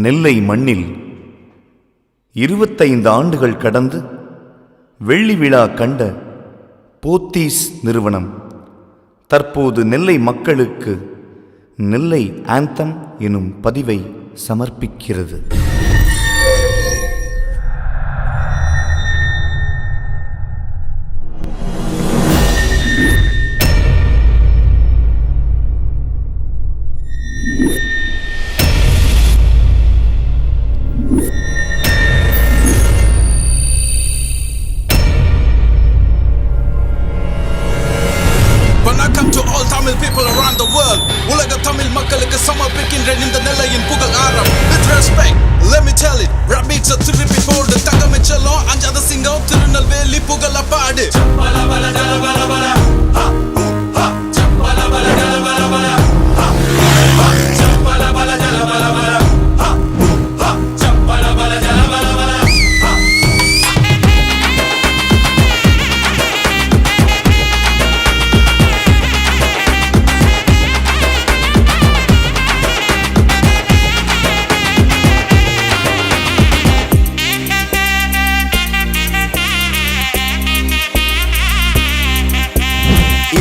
நெல்லை மண்ணில் 25 ஆண்டுகள் கடந்து வெள்ளி விழா கண்ட போத்தீஸ் நிறுவனம் தற்போது நெல்லை மக்களுக்கு நெல்லை ஆந்தம் எனும் பதிவை சமர்ப்பிக்கிறது. People around the world, உலக தமிழ் மக்களுக்கு சமர்ப்பிக்கின்றேன் இந்த நெல்லையின் புகழ் ஆரம். With respect, let me tell it, rap beats are திருப்பி போடு, தங்கமிச்சலம் அஞ்சாத சிங்கம் திருநெல்வேலி புகழ பாடு.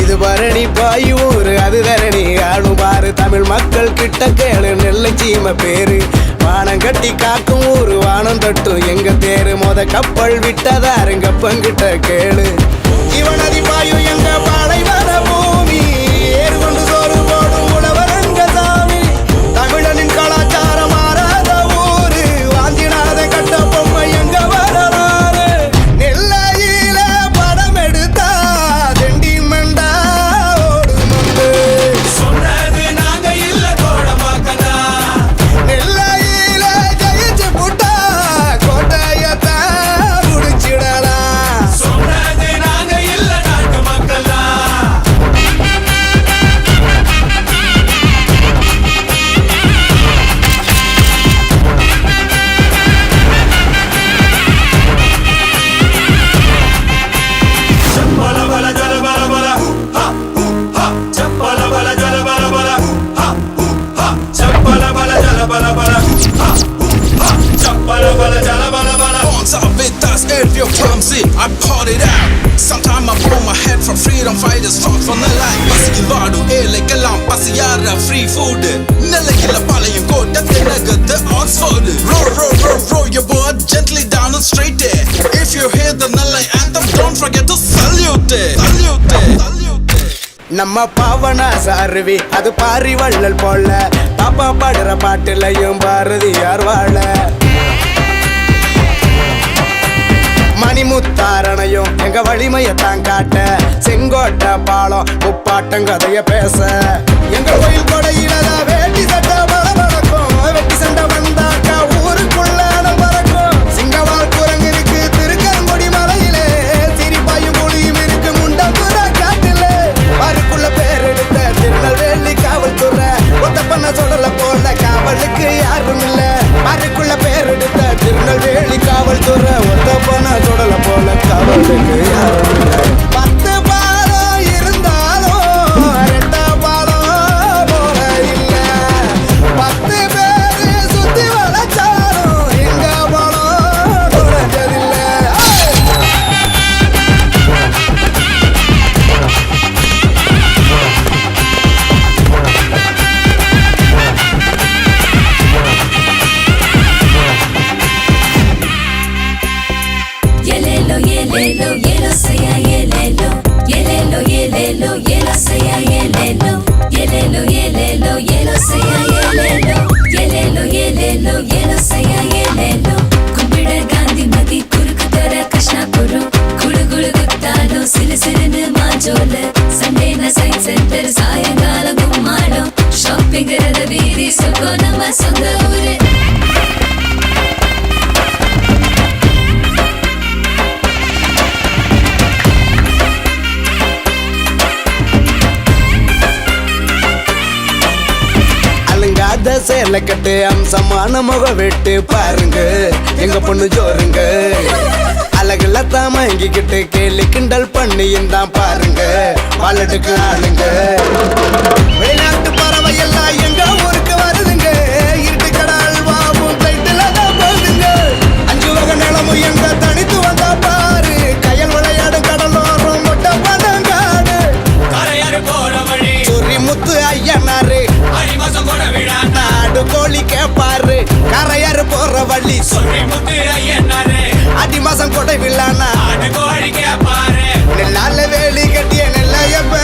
இது பரணி பாயூர் அது தரணி ஆளும் பாரு தமிழ் மக்கள் கிட்ட கேளு நெல்லை சீமை பேரு. வானம் கட்டி காக்கும் ஊரு வானம் தொட்டு எங்க தேரு மொத கப்பல் விட்டதாருங்க பங்கிட்ட கேளு. இவனதி பாயு எங்க பாலைவன பூமி ஏறு கொண்டு சோறு போடும் உழவரங்க சாமி. தமிழனின் கலாச்சாரம் மாறாத ஊரு வாஞ்சினாத கட்ட பொம்மை எங்க வரலாறு. நெல்லையில படம் எடுத்தா தெண்டி மண்டா ஓடு சொன்னது நாங்க இல்ல தோட மக்களா. நெல்லையில ஜெயிச்சு புட்டா கோட்டையத்தான் முடிச்சிடலாம். சொன்னது நாங்க இல்ல நாட்டு மக்களா. If you're clumsy, I part it out. Sometime I blow my head from freedom fighters fought for the life. Pasikilvaadu elekkellam pasiyara free food. Nellakilla palayam kota thenagathu Oxford. Row your boat gently down the straight there. If you hear the Nellai anthem, don't forget to salute it. Salute it. Salute it. நம்ம பாவனா சாருவி அது பாரி வள்ளல் போல பாப்பா பாடுற பாட்டுலையும் பாரதியார் வாழ. மணிமுத்தாரணையும் எங்க வலிமையத்தான் காட்ட செங்கோட்டை பாலம் முப்பாட்டம் கதைய பேச. எங்க கோயில் கொடையிலதா வேட்டி சட்டை பளபளக்கும் வெட்டி சண்டை வந்தாக்கா ஊருக்குள்ள பறக்கும். சிங்கவால் குரங்கு இருக்கு திருக்கரங்குடி மலையிலே சிரிப்பாயும் புலியும் இருக்கு முண்டபுர காட்டிலே. பாருக்குள்ள பேர் எடுத்த திருநெல்வேலி காவல்துறை ஒத்த பண்ண சொல்லல போல காவலுக்கு யாரும் இல்ல. பாருக்குள்ள பேர் எடுத்த திருநெல்வேலி காவல்துறை ஒத்த பண்ண சொல்லல போல காவலுக்கு யாரும் இல்ல. 10 பாலம் இருந்தாலும் 2 பாலம் போல இல்ல. 10 பேரு சுத்தி வளைச்சாலும் எங்க பாலம் குறைஞ்சதில்லை. Yelelo, yelelo, yelo saya yelelo. Yelelo, yelelo, yelo saya yelelo. Yelelo, yelelo, yelo saya yelelo. Yelelo, yelelo, yelo saya yelelo. Kumbida Gandhi Mati Kurukutara Krishnapuram. Gulu gulu guttalo silu silunu maajole. Sunday na side center sayangala gummaalo. Shopping garada veeri suko nama songa ure. அலங்காத சேலை கட்டு அம்சமான முக வெட்டு பாருங்க எங்க பொண்ணு ஜோருங்க. அழகுல தான் மயங்கிக்கிட்டு கேலி கிண்டல் பண்ணியும் தான் பாருங்க வாழட்டுக்கு ஆளுங்க. வெளிநாட்டு பறவை எல்லாம் எங்க ஊருக்கு வருதுங்க. இருட்டு கடல் வாவும் சொல்லி அடி மாசம் கொடை வில்லானா நெல்லால வேலி கட்டிய நெல்லையப்ப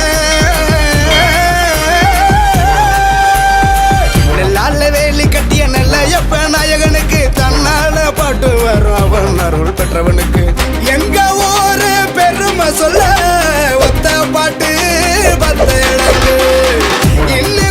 நெல்லால வேலி கட்டிய நெல்லையப்ப நாயகனுக்கு தன்னால பாட்டு வரும் அவன் அருள் பெற்றவனுக்கு எங்க ஊரு பெருமை சொல்ல ஒத்த பாட்டு பத்த எனக்கு இன்னும்